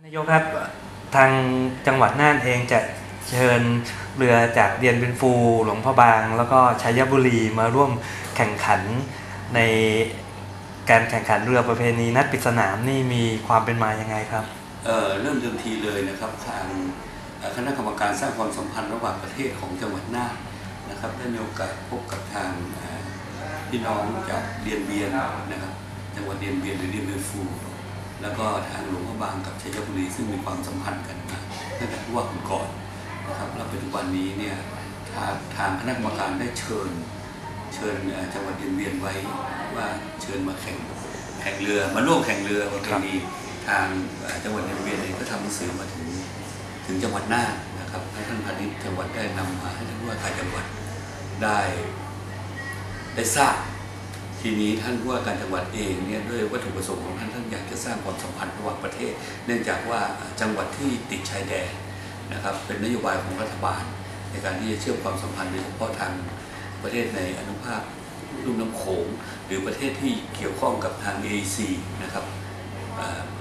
นายกครับทางจังหวัดน่านเองจะเชิญเรือจากเดียนบินฟูหลวงพ่อบางแล้วก็ชัยบุรีมาร่วมแข่งขันในการแข่งขันเรือประเพณีนัดปิดสนามนี่มีความเป็นมายังไงครับเริ่มเดิมทีเลยนะครับทางคณะกรรมการสร้างความสัมพันธ์ระหว่างประเทศของจังหวัดน่านนะครับได้มีโอกาสพบกับทางพี่น้องจากเดียนเบียนนะครับจังหวัดเดียนเบียนหรือเดียนเบียนฟูแล้วก็ทางหลวงพ่อบางกับชัยบุรีซึ่งมีความสัมพันธ์กันมาตั้งแต่ผู้ว่าก่อนนะครับแล้วปัจจุบันนี้เนี่ยทางคณะกรรมการได้เชิญจังหวัดเดียนเบียนไว้ว่าเชิญมาแข่งเรือมาร่วมแข่งเรือประเพณีทางจังหวัดเดียนเบียนเองก็ทำหนังสือมาถึงจังหวัดน่านนะครับให้ท่านพาณิชย์จังหวัดได้นำมาให้ท่านผู้ว่าการจังหวัดได้ทราบทีนี้ท่านผู้ว่าการจังหวัดเองเนี่ยด้วยวัตถุประสงค์ของท่านอยากจะสร้างความสัมพันธ์ระหว่างประเทศเนื่องจากว่าจังหวัดที่ติดชายแดนนะครับเป็นนโยบายของรัฐบาลในการที่จะเชื่อมความสัมพันธ์โดยเฉพาะทางประเทศในอนุภาคลุ่มน้ำโขงหรือประเทศที่เกี่ยวข้องกับทาง AEC นะครับ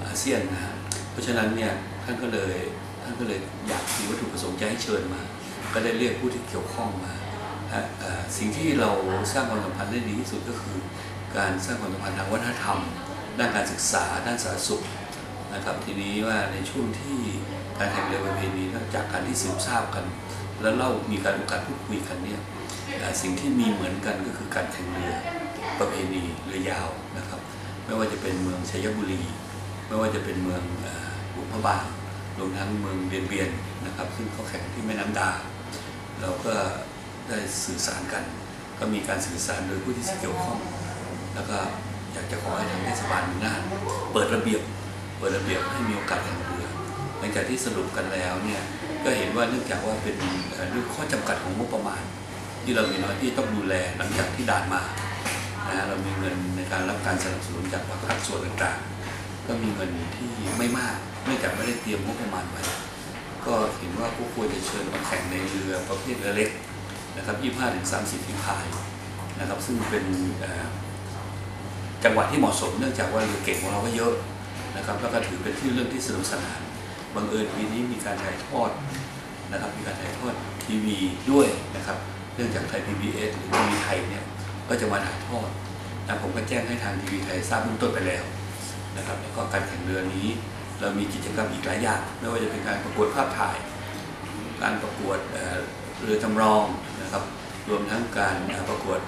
อาเซียนนะเพราะฉะนั้นเนี่ยท่านก็เลยอยากมีวัตถุประสงค์จะให้เชิญมาก็ได้เรียกผู้ที่เกี่ยวข้องมาสิ่งที่เราสร้างความสัมพันธ์ได้ดีที่สุดก็คือการสร้างความสัมพันธ์ทางวัฒนธรรมด้านการศึกษาด้านสาธารณสุขนะครับทีนี้ว่าในช่วงที่การแข่งเรือประเพณีจากการที่สืบทราบกันแล้วมีการโอกาสพูดคุยกันเนี่ยสิ่งที่มีเหมือนกันก็คือการแข่งเรือประเพณีเรือยาวนะครับไม่ว่าจะเป็นเมืองชัยบุรีไม่ว่าจะเป็นเมืองหลวงพ่อบางรวมทั้งเมืองเดียนเบียนนะครับซึ่งเขาแข่งที่แม่น้ำดาเราก็ได้สื่อสารกันก็มีการสื่อสารโดยผู้ที่เกี่ยวข้องแล้วก็อยากจะขอให้ทางเทศบาลน่านเปิดระเบียบให้มีโอกาสแข่งเรือหลังจากที่สรุปกันแล้วเนี่ยก็เห็นว่าเนื่องจากว่าเป็นด้วยข้อจำกัดของงบประมาณที่เรามีน้อยที่ต้องดูแลหลังจากที่ด่านมาเรามีเงินในการรับการสนับสนุนจากภาคส่วนต่างๆก็มีเงินที่ไม่มากเนื่องจากไม่ได้เตรียมงบประมาณไว้ก็เห็นว่าผู้ควรจะเชิญมาแข่งในเรือประเภทเรือเล็กนะครับ25-30 ฝีพายนะครับซึ่งเป็นจังหวะที่เหมาะสมเนื่องจากว่าเรือเก่งของเราก็เยอะนะครับแล้วก็ถือเป็นที่เรื่องที่สนุกสนานบังเอิญปีนี้มีการถ่ายทอดนะครับมีการถ่ายทอดทีวีด้วยนะครับเนื่องจากไทย PBS หรือทีวีไทยเนี่ยก็จะมาถ่ายทอดนะผมก็แจ้งให้ทางทีวีไทยทราบเบื้องต้นไปแล้วนะครับแล้วก็การแข่งเรือนี้เรามีกิจกรรมอีกหลายอย่างไม่ว่าจะเป็นการประกวดภาพถ่ายการประกวดเรือจำลองนะครับรวมทั้งการประกวด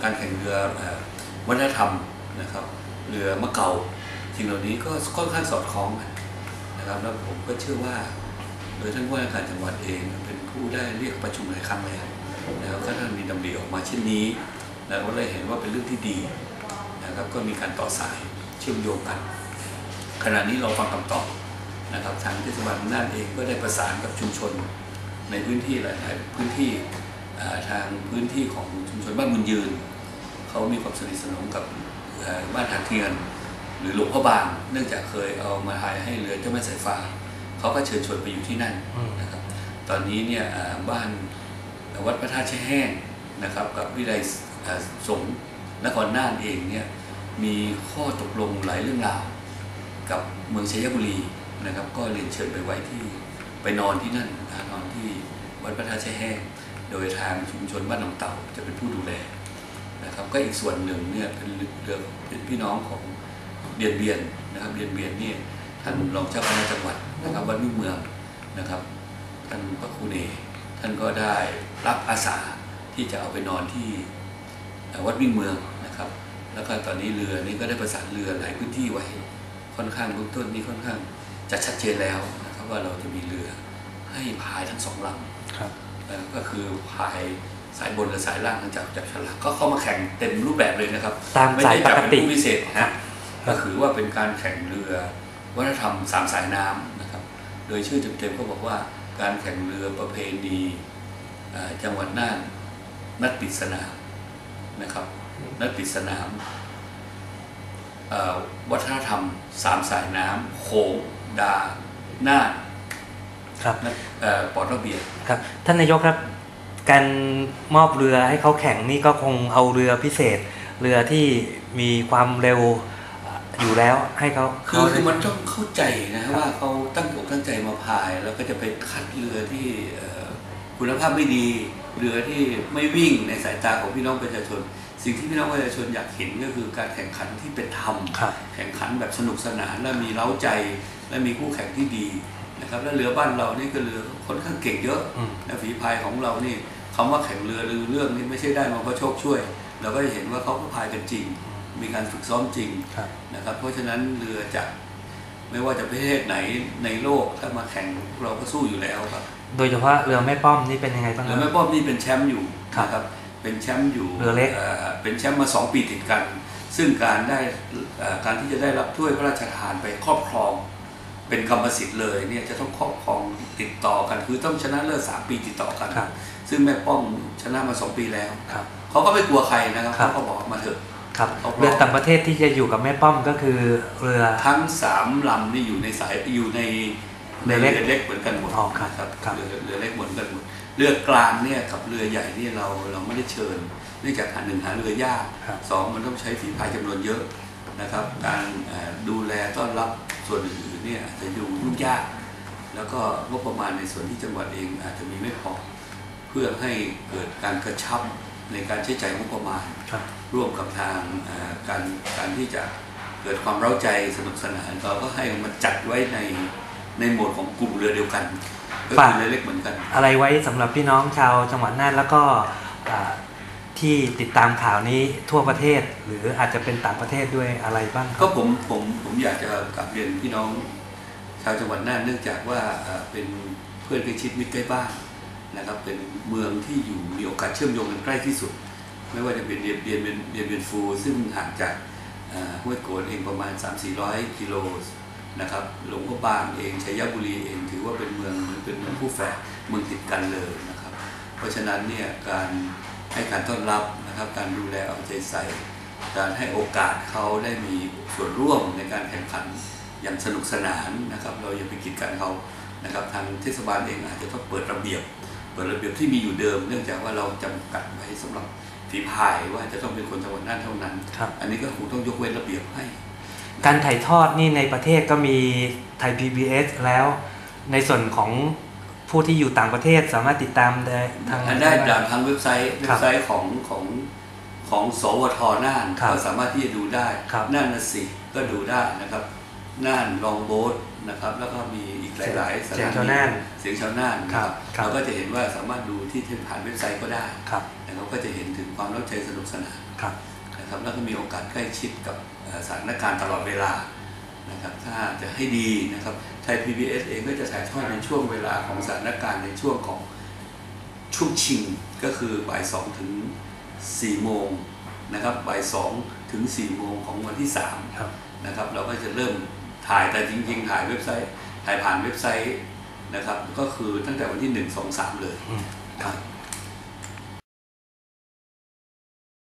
การแข่งเรือวัฒนธรรมนะครับเรือมะเก่าสิ่งเหล่านี้ก็ค่อนข้างสอดคล้องกันนะครับแล้วผมก็เชื่อว่าโดยท่านผู้ว่าการจังหวัดเองเป็นผู้ได้เรียกประชุมหลายครั้งแล้วก็ท่านมีดำริออกมาเช่นนี้แล้วก็เลยเห็นว่าเป็นเรื่องที่ดีนะครับก็มีการต่อสายเชื่อมโยงกันขณะนี้เราฟังคำตอบนะครับทางเทศบาลน่านเองก็ได้ประสานกับชุมชนในพื้นที่หลายพื้นที่ทางพื้นที่ของชุมชนบ้านบุญยืนเขามีความสนิทสนมกับบ้านหาเทียนหรือหลวงพ่อบางเนื่องจากเคยเอามาถ่ายให้เรือเจ้าแม่สายฟ้าเขาก็เชิญชวนไปอยู่ที่นั่นนะครับตอนนี้เนี่ยบ้านวัดพระธาตุแช่แห้งนะครับกับวิไลสงฆ์นครน่านเองเนี่ยมีข้อตกลงหลายเรื่องราวกับเมืองชัยบุรีนะครับก็เรียนเชิญไปไว้ที่ไปนอนที่นั่นนอนที่วัดพระธาตุแช่แห้งโดยทางชุมชนบ้านหนองเต่าจะเป็นผู้ดูแลนะครับก็อีกส่วนหนึ่งเนี่ยเป็นพี่น้องของเดียนเบียนนะครับเดียนเบียนนี่ท่านรองเจ้าคณะจังหวัดนะครับวัดมิ่งเมืองนะครับท่านพระครูเนท่านก็ได้รับอาสาที่จะเอาไปนอนที่วัดมิ่งเมืองนะครับแล้วก็ตอนนี้เรือนี้ก็ได้ประสานเรือหลายพื้นที่ไว้ค่อนข้างเบื้องต้นนี้ค่อนข้างจะชัดเจนแล้วนะครับว่าเราจะมีเรือให้พายทั้ง2 ลำก็คือพายสายบนและสายล่างจากฉลากก็เข้ามาแข่งเต็มรูปแบบเลยนะครับตามสายปกติพิเศษนะก็คือว่าเป็นการแข่งเรือวัฒนธรรม3 สายน้ำนะครับโดยชื่อเต็มๆก็บอกว่าการแข่งเรือประเพณีจังหวัดน่านนัดปิดสนามนะครับนัดปิดสนามวัฒนธรรม3 สายน้ำโขงดาน่านครับปอดระเบียบครับท่านนายกครับการมอบเรือให้เขาแข่งนี่ก็คงเอาเรือพิเศษเรือที่มีความเร็ว อยู่แล้วให้เขา คือมันต้องเข้าใจนะว่าเขาตั้งอกตั้งใจมาพายแล้วก็จะไปคัดเรือที่คุณภาพไม่ดีเรือที่ไม่วิ่งในสายตาของพี่น้องประชาชนสิ่งที่พี่น้องประชาชนอยากเห็นก็คือการแข่งขันที่เป็นธรรมแข่งขันแบบสนุกสนานและมีเร้าใจและมีคู่แข่งที่ดีนะครับและเรือบ้านเรานี่ก็เรือค่อนข้างเก่งเยอะและฝีพายของเรานี่คำว่าแข่งเรือเรื่องนี้ไม่ใช่ได้มาเพราะโชคช่วยเราก็จะเห็นว่าเขาก็พายกันจริงมีการฝึกซ้อมจริงนะครับเพราะฉะนั้นเรือจะไม่ว่าจะประเทศไหนในโลกถ้ามาแข่งเราก็สู้อยู่แล้วครับโดยเฉพาะเรือแม่ป้อมนี่เป็นยังไงบ้างเรือแม่ป้อมนี่เป็นแชมป์อยู่นะครับเป็นแชมป์อยู่เรือเล็กเป็นแชมป์มา2 ปีติดกันซึ่งการที่จะได้รับถ้วยพระราชทานไปครอบครองเป็นกรรมสิทธิ์เลยเนี่ยจะต้องครอบครองติดต่อกันคือต้องชนะเลิศ3 ปีติดต่อกันซึ่งแม่ป้อมชนะมา2 ปีแล้วเขาก็ไม่กลัวใครนะครับเขาก็บอกมาเถอะเรือต่างประเทศที่จะอยู่กับแม่ป้อมก็คือเรือทั้ง3 ลำนี่อยู่ในสายอยู่ในเรือเล็กเหมือนกันหมดครับเรือเล็กเหมือนกันหมดเรือกลางเนี่ยกับเรือใหญ่นี่เราไม่ได้เชิญเนื่องจากหาเรือยาก2มันต้องใช้ฝีพายจำนวนเยอะนะครับการดูแลต้อนรับส่วนอื่นๆเนี่ยจะอยู่ยุ่งยากแล้วก็งบประมาณในส่วนที่จังหวัดเองอาจจะมีไม่พอเพื่อให้เกิดการกระชับในการใช้จ่ายงบประมาณร่วมกับทางการที่จะเกิดความเร้าใจสนุกสนานเราก็ให้มันจัดไว้ในโหมดของกลุ่มเรือเดียวกันก็คือเรือเล็กเหมือนกันอะไรไว้สำหรับพี่น้องชาวจังหวัดน่านแล้วก็ที่ติดตามข่าวนี้ทั่วประเทศหรืออาจจะเป็นต่างประเทศด้วยอะไรบ้างก็ผมอยากจะกลับเรียนพี่น้องชาวจังหวัดน่านเนื่องจากว่าเป็นเพื่อนใกล้ชิดมิตรใกล้บ้านนะครับเป็นเมืองที่อยู่มีโอกาสเชื่อมโยงกันใกล้ที่สุดไม่ว่าจะเป็นเดียนเบียนฟูซึ่งห่างจากห้วยโกนเองประมาณ 300-400 กิโลนะครับหลวงพ่อบางเองชัยบุรีเองถือว่าเป็นเมืองคู่แฝดเมืองติดกันเลยนะครับเพราะฉะนั้นเนี่ยการให้การต้อนรับนะครับการดูแลเอาใจใส่การให้โอกาสเขาได้มีส่วนร่วมในการแข่งขันอย่างสนุกสนานนะครับเราอย่าไปกีดกันเขานะครับทางเทศบาลเองอาจจะต้องเปิดระเบียบที่มีอยู่เดิมเนื่องจากว่าเราจำกัดไว้สำหรับฝีพายว่าจะต้องเป็นคนจังหวัดน่านเท่านั้นอันนี้ก็คงต้องยกเว้นระเบียบให้การถ่ายทอดนี่ในประเทศก็มีไทย PBS แล้วในส่วนของผู้ที่อยู่ต่างประเทศสามารถติดตามได้ทางเว็บไซต์ของสวทน่านก็สามารถที่จะดูได้น่านนะสิก็ดูได้นะครับน่านลองโบ๊ทนะครับแล้วก็มีอีกหลายๆเสียงชาวน่านเราก็จะเห็นว่าสามารถดูที่ผ่านเว็บไซต์ก็ได้นะครับก็จะเห็นถึงความเร้าใจสนุกสนานนะครับแล้วก็มีโอกาสใกล้ชิดกับสถานการณ์ตลอดเวลานะครับถ้าจะให้ดีนะครับไทย PBS เองก็จะถ่ายทอดในช่วงเวลาของสถานการณ์ในช่วงของช่วงชิงก็คือบ่าย 2 ถึง 4 โมงนะครับบ่าย 2 ถึง 4 โมงของวันที่ 3นะครับเราก็จะเริ่มถ่ายแต่จริงๆถ่ายผ่านเว็บไซต์นะครับก็คือตั้งแต่วันที่ 1, 2, 3 เลยครับ